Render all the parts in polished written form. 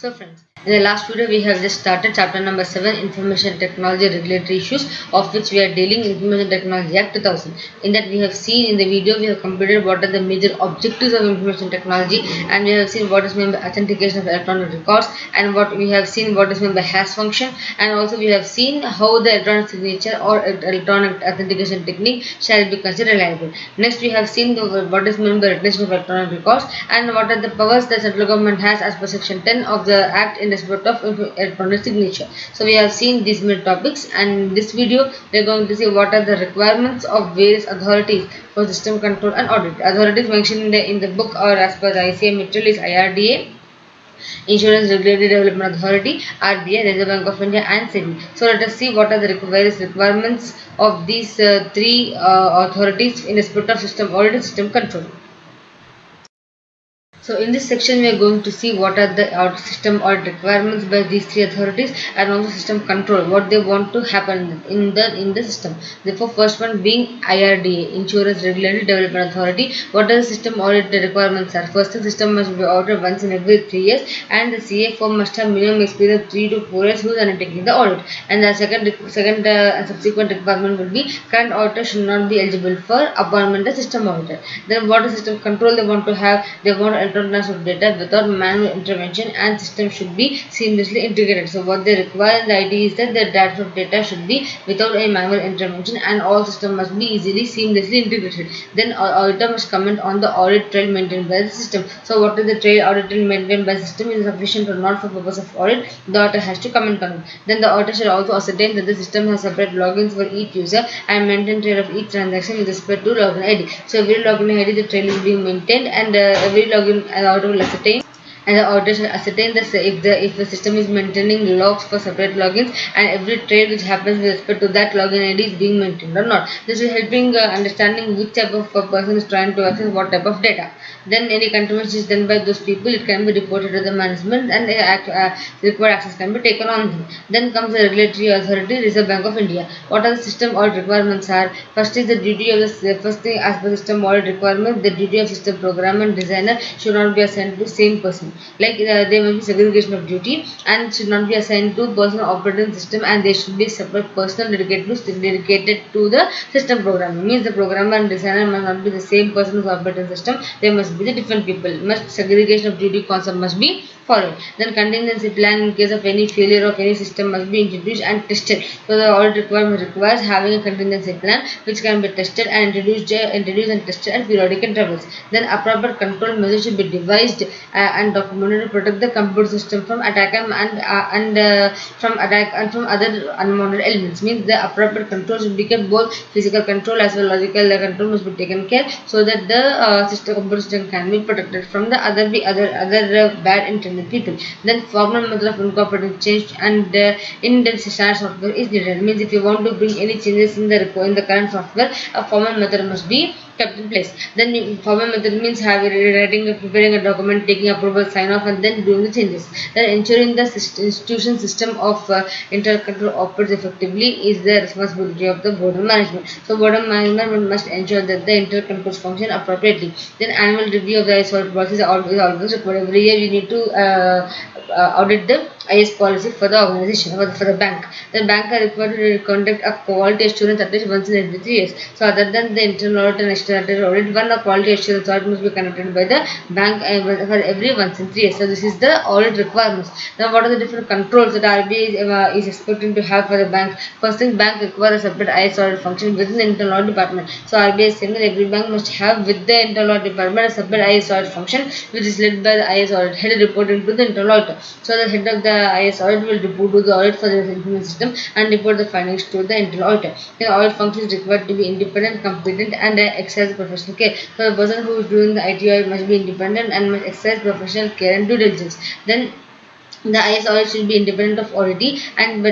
So friends, in the last video we have just started chapter number 7, Information Technology Regulatory Issues, of which we are dealing Information Technology Act 2000. In that we have seen in the video we have completed what are the major objectives of information technology, and we have seen what is meant by authentication of electronic records, and what we have seen what is meant by hash function, and also we have seen how the electronic signature or electronic authentication technique shall be considered reliable. Next we have seen what is meant by recognition of electronic records and what are the powers the central government has as per section 10 of the act in respect of electronic signature. So we have seen these many topics, and in this video we are going to see what are the requirements of various authorities for system control and audit. Authorities mentioned in the book or as per the ICA material is IRDA, Insurance Regulatory Development Authority, RBI, Reserve Bank of India, and SEBI. So let us see what are the various requirements of these three authorities in respect of system audit and system control. So in this section we are going to see what are the system audit requirements by these three authorities, and also system control, what they want to happen in the system. Therefore, first one being IRDA, Insurance Regulatory Development Authority. What are the system audit requirements are? First, the system must be audited once in every 3 years, and the CFO must have minimum experience 3 to 4 years who is undertaking the audit. And the second and subsequent requirement will be current auditor should not be eligible for appointment as system auditor. Then what is system control they want to have? They want of data without manual intervention, and system should be seamlessly integrated. So what they require in the ID is that the transfer of data should be without any manual intervention, and all system must be easily seamlessly integrated. Then auditor must comment on the audit trail maintained by the system. So what is the trail audit trail maintained by the system is sufficient or not for purpose of audit, the auditor has to comment on it. Then the auditor shall also ascertain that the system has separate logins for each user and maintain trail of each transaction with respect to login ID. So every login ID the trail is being maintained, and every login and auditor will ascertain, and the auditor shall ascertain that if the system is maintaining logs for separate logins, and every trade which happens with respect to that login ID is being maintained or not. This is helping understanding which type of person is trying to access what type of data. Then any contribution is done by those people, it can be reported to the management, and required access can be taken on them. Then comes the regulatory authority, Reserve Bank of India. What are the system audit requirements are? First is the duty of the first thing as per system audit requirement, the duty of system programmer and designer should not be assigned to same person. Like there must be segregation of duty and should not be assigned to person operating system, and there should be separate person dedicated to the system programmer. Means the programmer and designer must not be the same person who operating system. They must be the different people. Must segregation of duty concept must be followed. Then contingency plan in case of any failure of any system must be introduced and tested. So the audit requirement requires having a contingency plan which can be tested and introduced and tested at periodic intervals. Then appropriate control measures should be devised and documented to protect the computer system from attack from other unwanted elements. Means the appropriate control should be kept, both physical control as well as logical control must be taken care, so that the computer system can be protected from the other bad intended people. Then formal method of incorporating change and in the standard software is needed. Means if you want to bring any changes in the current software, a formal method must be kept in place. Then formal method means preparing a document, taking approval, sign off, and then doing the changes. Then ensuring the institution system of internal control operates effectively is the responsibility of the board of management. So board of management must ensure that the internal controls function appropriately. Then annual review of the IS audit policy is always required. Every year you need to audit the IS policy for the organization or for the bank. The bank are required to conduct a quality assurance at least once in every 3 years. So other than the internal audit and external audit, one quality assurance audit must be conducted by the bank for every once in 3 years. So this is the audit requirements. Now what are the different controls that RBI is expecting to have for the bank? First thing, bank requires a separate IS audit function within the internal audit department. So RBI is saying that every bank must have with the internal audit department a separate IS audit function which is led by the IS audit head reporting to the internal auditor. So the head of the IS audit will report to the audit for the information system and report the findings to the internal auditor. The audit function is required to be independent, competent, and exercise professional care. So the person who is doing the IT audit must be independent and must exercise professional care and due diligence. Then the IS audit should be independent of auditee and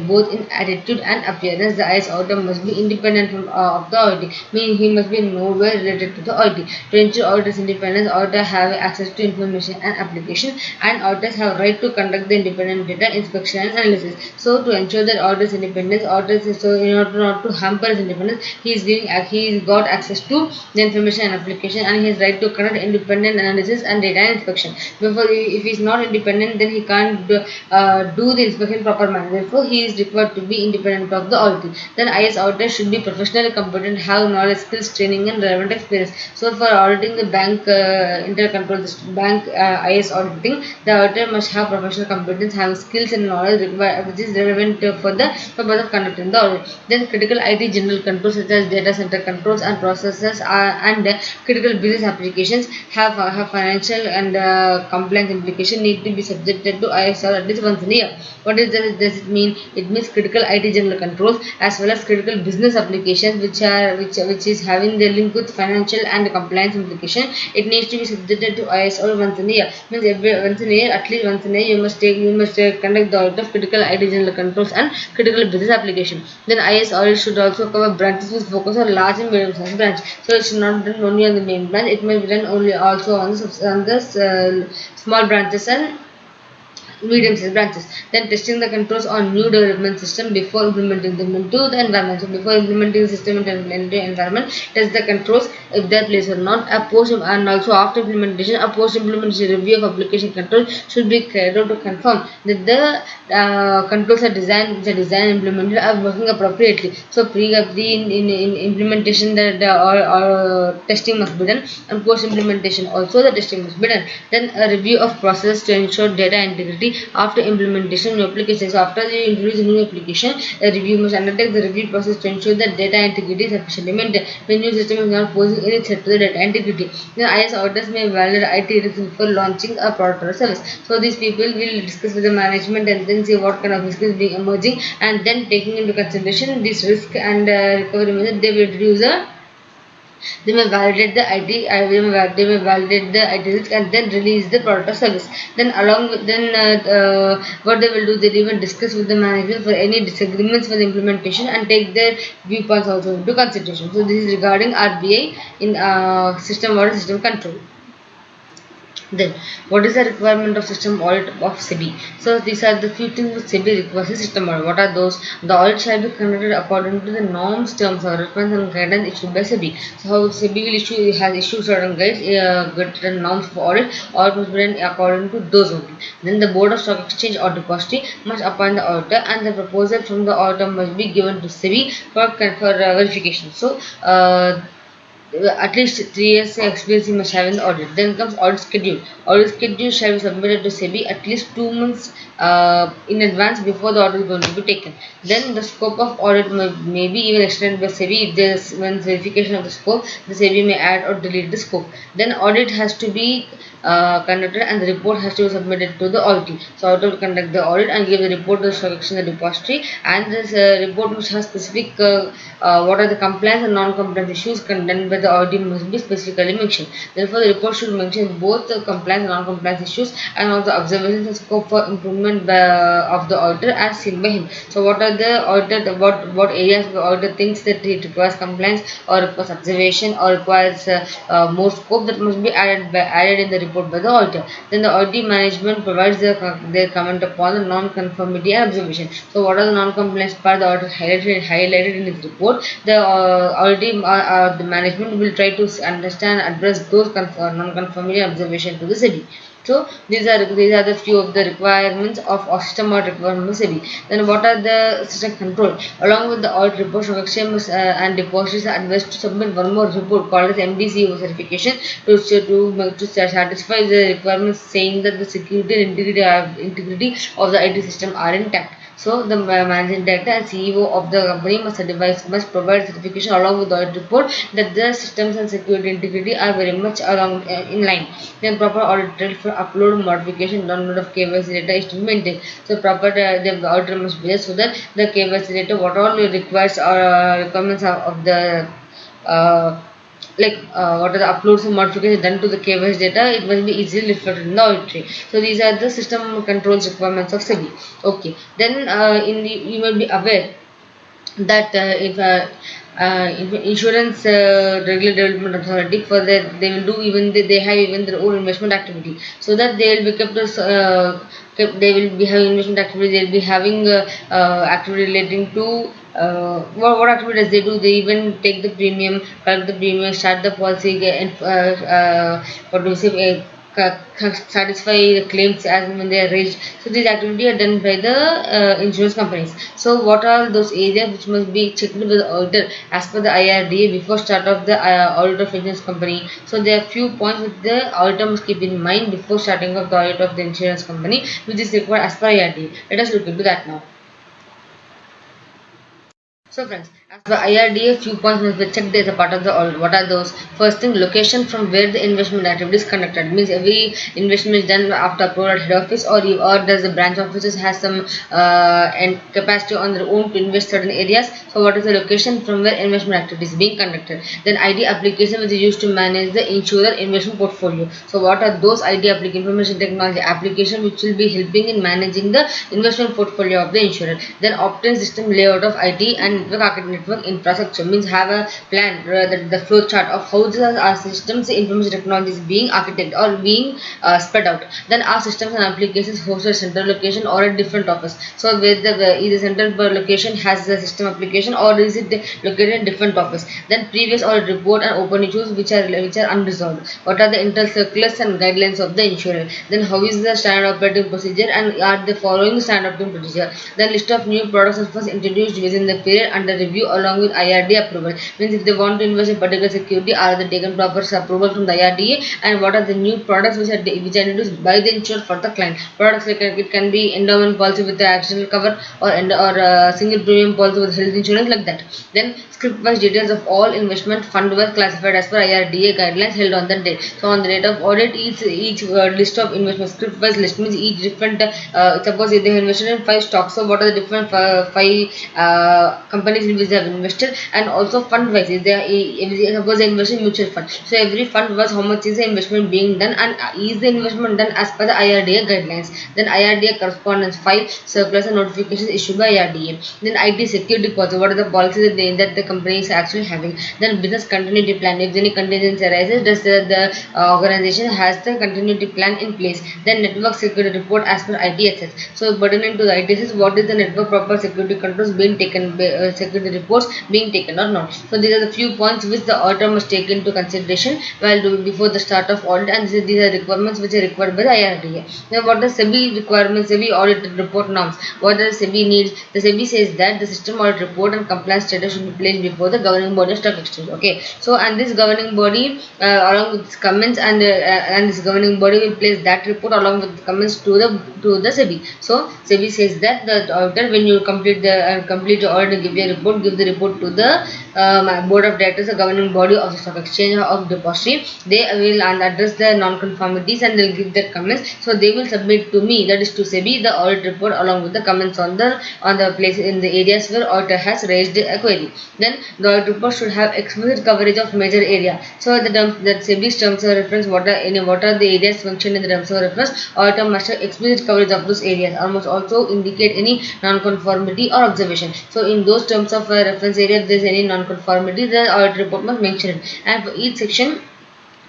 both in attitude and appearance. The IS auditor must be independent of the auditee, meaning he must be nowhere related to the auditee. To ensure auditor's independence, auditors have access to information and application, and auditors have right to conduct the independent data inspection and analysis. So to ensure that auditor's independence, in order not to hamper his independence, he got access to the information and application, and he has right to conduct independent analysis and data inspection. Therefore, if he is not independent, independent, then he can't do the inspection proper manner. Therefore, he is required to be independent of the auditing. Then IS auditor should be professionally competent, have knowledge, skills, training, and relevant experience. So, for auditing the bank intercontrol system, bank IS auditing, the auditor must have professional competence, have skills and knowledge required, which is relevant for the purpose of conducting the audit. Then critical IT general controls such as data center controls and processes and critical business applications have financial and compliance implication need to be subjected to ISR at least once in a year. What does it mean? It means critical IT general controls as well as critical business applications which is having the link with financial and compliance implication. It needs to be subjected to ISR once in a year. Means once in a year, at least once in a year, you must conduct the audit of critical IT general controls and critical business application. Then IS audit should also cover branches with focus on large and medium sized branch. So it should not be done only on the main branch. It may be done only also on the small branches and medium-sized branches. Then testing the controls on new development system before implementing them into the environment. So before implementing the system into the environment, test the controls if they are placed or not. A post and also after implementation, a post-implementation review of application control should be carried out to confirm that the controls are designed implemented are working appropriately. So in implementation the testing must be done, and post implementation also the testing must be done. Then a review of process to ensure data integrity after implementation of new application. So after you introduce a new application, a review must undertake the review process to ensure that data integrity is sufficiently maintained. The new system is not posing any threat to the data integrity. Then IS auditors may validate IT risks before launching a product or service. So these people will discuss with the management and then see what kind of risk is being emerging, and then taking into consideration this risk and recovery method, they will reduce they may validate the IT. They may validate the IT risk and then release the product or service. Then what they will do, they even discuss with the management for any disagreements with the implementation and take their viewpoints also into consideration. So this is regarding RBI in system audit, system control. Then, what is the requirement of system audit of SEBI? So, these are the few things which SEBI requires in system audit. What are those? The audit shall be conducted according to the norms, terms, or reference and guidance issued by SEBI. So, how SEBI has issued certain guides, certain norms for audit, or must be done according to those only. Then, the Board of Stock Exchange or Depository must appoint the auditor, and the proposal from the auditor must be given to SEBI for verification. So, at least 3 years experience you must have in the audit. Then comes audit schedule. Audit schedule shall be submitted to SEBI at least 2 months in advance before the audit is going to be taken. Then the scope of audit may be even extended by SEBI. If there is one verification of the scope, the SEBI may add or delete the scope. Then audit has to be conducted and the report has to be submitted to the auditor. So auditor will conduct the audit and give the report to the stock exchange and depository, and this report must have specific what are the compliance and non-compliance issues done by the audit must be specifically mentioned. Therefore, the report should mention both the compliance and non-compliance issues and also observations and scope for improvement of the auditor as seen by him. So, what are the auditor, what areas the auditor thinks that it requires compliance or requires observation or requires more scope, that must be added in the report by the auditor. Then the audit management provides their comment upon the non-conformity and observation. So, what are the non-compliance part the auditor highlighted in his report? The the management will try to understand and address those non-conformity observation to the SEBI. So these are the few of the requirements of system audit requirements of SEBI. Then what are the system control? Along with the audit reports of exchanges and depositories are advised to submit one more report called as MDCO certification to satisfy the requirements, saying that the security and integrity of the IT system are intact. So the managing director and CEO of the company must provide certification along with the audit report that the systems and security integrity are very much along in line. Then proper audit trail for upload, modification, download of KYC data is to be maintained. So proper the auditor must be there so that the KYC data what all requires requirements of the what are the uploads and modifications done to the KYC data, it must be easily reflected in the audit trail. So these are the system controls requirements of SEBI. Okay, then you will be aware that if insurance regulatory development authority for that they will do even they have even their own investment activity, so that they will be kept as they will be having investment activity, they will be having activity relating to what activities they do. They even take the premium, collect the premium, start the policy, and what do you say, satisfy the claims as when they are raised. So these activities are done by the insurance companies. So what are those areas which must be checked with the auditor as per the IRDA before start of the audit of insurance company? So there are few points which the auditor must keep in mind before starting of the audit of the insurance company, which is required as per IRDA. Let us look into that now. So friends, as per IRDA, few points must be checked as a part of the audit. What are those? First thing, location from where the investment activity is conducted. Means every investment is done after approval at head office, or does the branch offices has some and capacity on their own to invest certain areas. So what is the location from where investment activity is being conducted? Then ID application which is used to manage the insurer investment portfolio. So what are those ID application information technology application which will be helping in managing the investment portfolio of the insurer? Then obtain system layout of IT and network infrastructure, means have a plan, the flow chart of how our systems information technology is being architected or being spread out. Then our systems and applications hosted central location or at different office. So where the either central location has the system application, or is it located in different office? Then previous audit report and open issues which are unresolved. What are the internal circulars and guidelines of the insurer? Then how is the standard operating procedure and are they following the standard operating procedure? Then list of new products and first introduced within the period under review along with IRDA approval. Means if they want to invest in particular security, are they taken proper approval from the IRDA, and what are the new products which are introduced by the insurer for the client? Products like it can be endowment policy with the accidental cover, or single premium policy with health insurance, like that. Then script-wise details of all investment fund were classified as per IRDA guidelines held on the date. So on the date of audit, each list of investment script-wise list means each different. Suppose if they have invested in 5 stocks, so what are the different 5 companies in which they have invested, and also fund wise if they suppose they invest in mutual fund. So every fund was how much is the investment being done, and is the investment done as per the IRDA guidelines. Then IRDA correspondence file, circulars and notifications issued by IRDA. Then IT security policy, what are the policies that the company is actually having. Then business continuity plan, if any contingency arises, does the organization has the continuity plan in place. Then network security report as per ITSS. So pertaining to the ITSS, what is the network proper security controls being taken, security reports being taken or not. So these are the few points which the auditor must take into consideration while doing before the start of audit, and these are requirements which are required by the IRDA. Now what are SEBI requirements, SEBI audit report norms? What does SEBI needs? The SEBI says that the system audit report and compliance status should be placed before the governing body of stock exchange. Okay, so and this governing body along with its comments and this governing body will place that report along with the comments to the SEBI. So SEBI says that the auditor, when you complete the audit, give a report, give the report to the board of directors, the governing body of the stock exchange or of depository. They will address the non-conformities and they'll give their comments. So they will submit to me, that is to SEBI, the audit report along with the comments on the place in the areas where auditor has raised a query. Then the audit report should have explicit coverage of major area. So that SEBI's terms of reference, what are the areas mentioned in the terms of reference, auditor must have explicit coverage of those areas, or must also indicate any non-conformity or observation. So in those terms of reference area, if there is any non-conformity, the audit report must mention it. And for each section,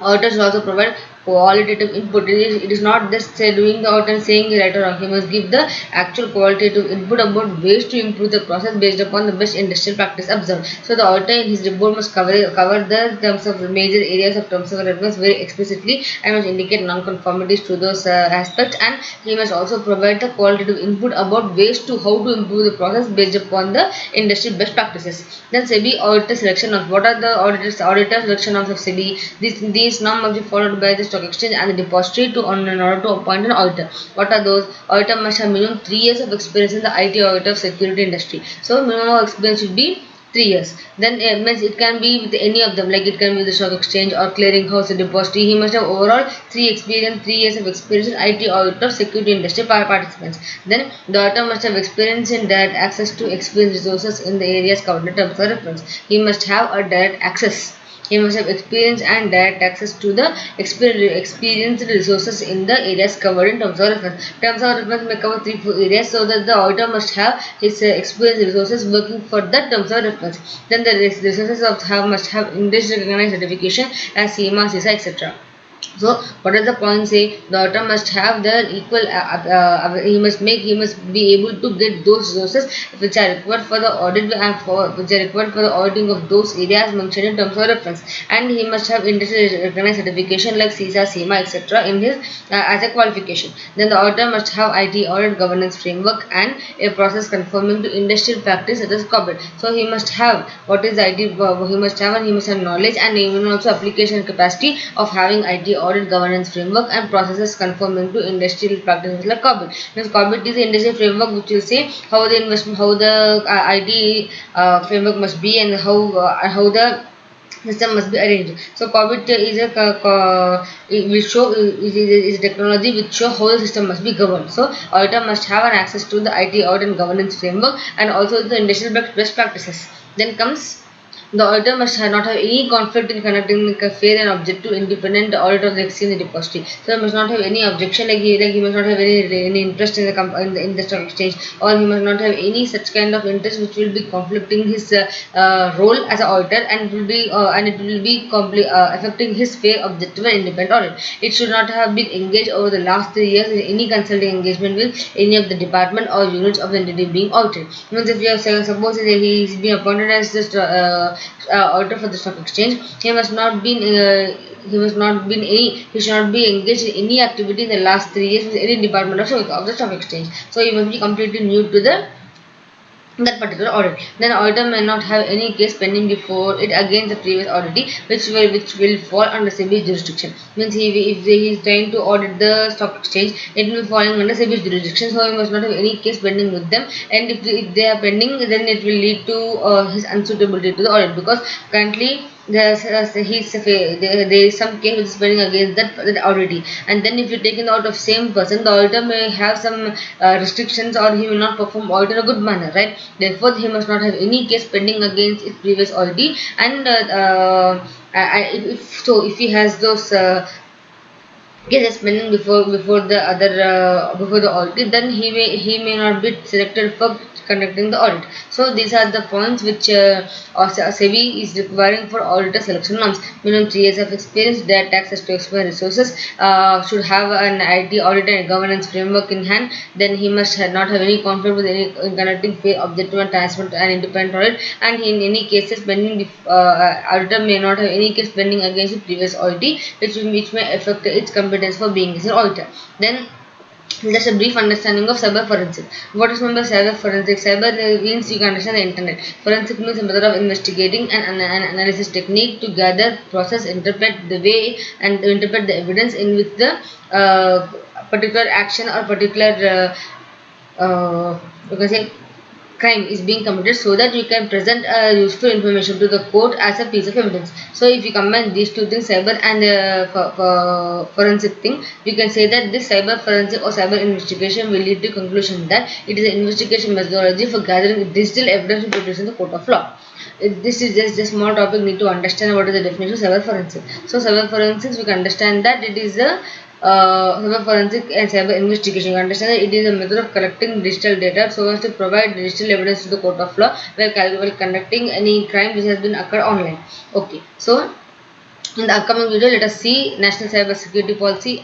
auditors will also provide qualitative input. It is not just doing the audit and saying right or wrong. He must give the actual qualitative input about ways to improve the process based upon the best industrial practice observed. So the auditor in his report must cover the terms of major areas of terms of reference very explicitly, and must indicate non-conformities to those aspects, and he must also provide the qualitative input about ways to how to improve the process based upon the industry best practices. Then SEBI auditor selection of, what are the auditor selection of SEBI? These norms must be followed by the stock exchange and the depository in order to appoint an auditor. What are those? Auditor must have minimum 3 years of experience in the IT audit of security industry. So minimum experience should be 3 years. Then it can be with any of them, like it can be the stock exchange or clearing house or depository. He must have overall 3 years of experience in IT audit of security industry participants. Then the auditor must have experience in direct access to experienced resources in the areas covered in terms of reference. He must have a direct access. He must have experience and direct access to the experienced resources in the areas covered in terms of reference. Terms of reference may cover 3-4 areas, so that the auditor must have his experienced resources working for the terms of reference. Then the resources must have English recognized certification as SEMA, CISA, etc. So what does the point say? The auditor must have the equal. He must be able to get those resources which are required for the audit and for which are required for the auditing of those areas mentioned in terms of reference. And he must have industry recognized certification like CISA, SEMA, etc. in his as a qualification. Then the auditor must have IT audit governance framework and a process conforming to industrial practice such as corporate. So he must have what is IT. He must have and he must have knowledge and even also application capacity of having IT audit governance framework and processes conforming to industrial practices like COBIT. Means COBIT is the industry framework which will say how the investment, how the IT framework must be and how the system must be arranged. So COBIT is a it will show is technology which show how the system must be governed. So auditor must have an access to the IT audit and governance framework and also the industrial best practices. Then comes the auditor must not have any conflict in conducting a fair and objective independent audit of the exchange depository. So he must not have any objection like he must not have any interest in in the stock exchange, or he must not have any such kind of interest which will be conflicting his role as an auditor and it will be affecting his fair, objective and independent audit. It should not have been engaged over the last 3 years in any consulting engagement with any of the department or units of the entity being audited. Means if you have suppose he is being appointed as just auditor for the stock exchange, he should not be engaged in any activity in the last 3 years with any department of the stock exchange. So he must be completely new to the that particular audit. Then auditor may not have any case pending before it against the previous auditee which will fall under SEBI jurisdiction. Means if he is trying to audit the stock exchange, it will be falling under SEBI jurisdiction. So he must not have any case pending with them, and if they are pending, then it will lead to his unsuitability to the audit, because currently there is some case which is pending against that auditee, and then if you take it out of same person, the auditor may have some restrictions, or he will not perform audit in a good manner, right? Therefore he must not have any case pending against its previous auditee, and if he has those cases pending before the other before the audit, then he may not be selected for conducting the audit. So these are the points which SEBI is requiring for auditor selection norms. Minimum 3 years of experience, their tax to expend resources, should have an IT audit and governance framework in hand. Then he must not have any conflict with any in conducting fair, objective and transparent and independent audit. And in any cases pending, auditor may not have any case pending against the previous auditee which may affect its competence for being an auditor. Then just a brief understanding of cyber forensic. What is meant by cyber forensic? Cyber means you can understand the internet. Forensic means a method of investigating and an analysis technique to gather, process, interpret the way and interpret the evidence in which the particular action or particular you can say crime is being committed, so that you can present useful information to the court as a piece of evidence. So if you combine these two things, cyber and forensic thing, you can say that this cyber forensic or cyber investigation will lead to conclusion that it is an investigation methodology for gathering digital evidence to produce in the court of law. This is just a small topic, need to understand what is the definition of cyber forensic. So cyber forensics, we can understand that it is a cyber forensic and cyber investigation. You understand that it is a method of collecting digital data so as to provide digital evidence to the court of law while conducting any crime which has been occurred online. Okay, so in the upcoming video, let us see National Cyber Security Policy